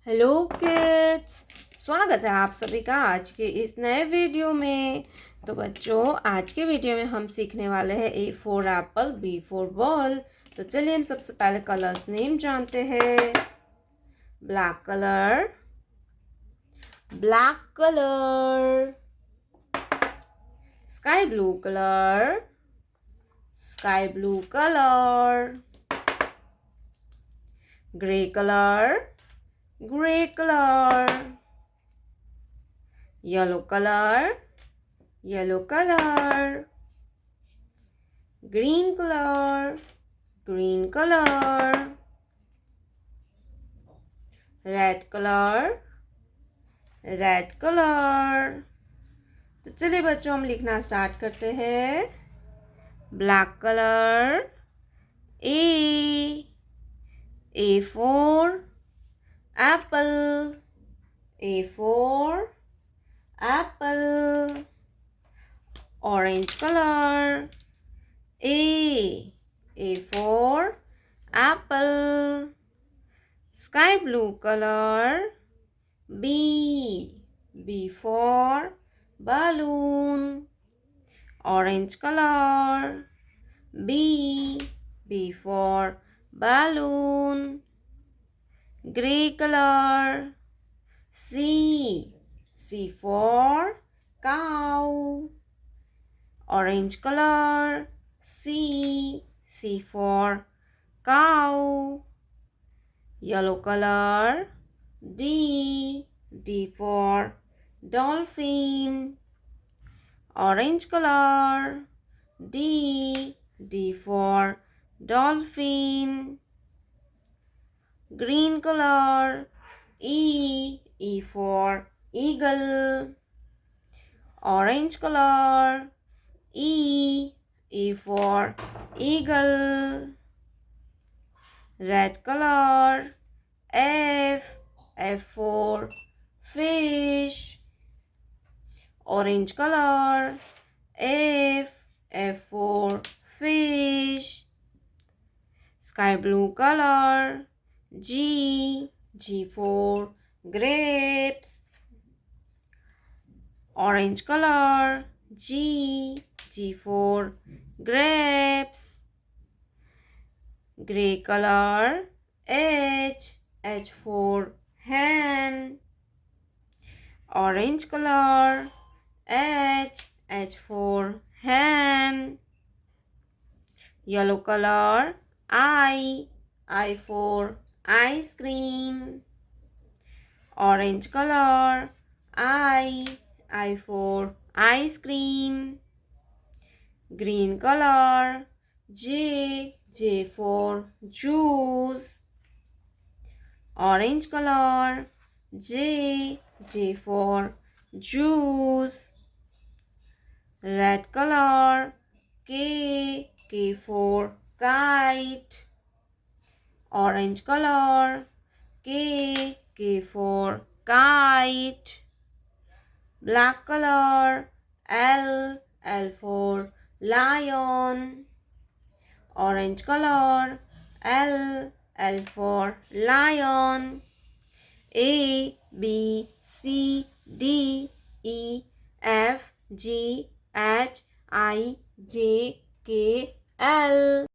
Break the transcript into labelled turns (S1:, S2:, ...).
S1: Hello kids, स्वागत है आप सभी का आज के इस नए वीडियो में। तो बच्चों, आज के वीडियो में हम सीखने वाले हैं A for Apple, B for ball. तो चलिए हम सबसे पहले कलर्स नेम जानते हैं। Black colour, black colour. Sky blue colour, sky blue colour. Grey colour, grey color. Yellow color, yellow color. Green color, green color. Red color, red color. तो चलिए बच्चों, हम लिखना स्टार्ट करते हैं। Black colour, A for apple, A for apple. Orange color, A for apple. Sky blue color, B for balloon. Orange color, B for balloon. Grey color, C for cow. Orange color, C for cow. Yellow color, D for dolphin. Orange color, D for dolphin. Green color, E for eagle. Orange color, E for eagle. Red color, F for fish. Orange color, F for fish. Sky blue color, G for grapes. Orange color, G for grapes. Grey color, H for hen. Orange color, H for hen. Yellow color, I for ice cream. Orange color, I for ice cream. Green color, J for juice. Orange color, J for juice. Red color, K for kite. Orange color, K for kite. Black color, L for lion. Orange color, L for lion. A B C D E F G H I J K L.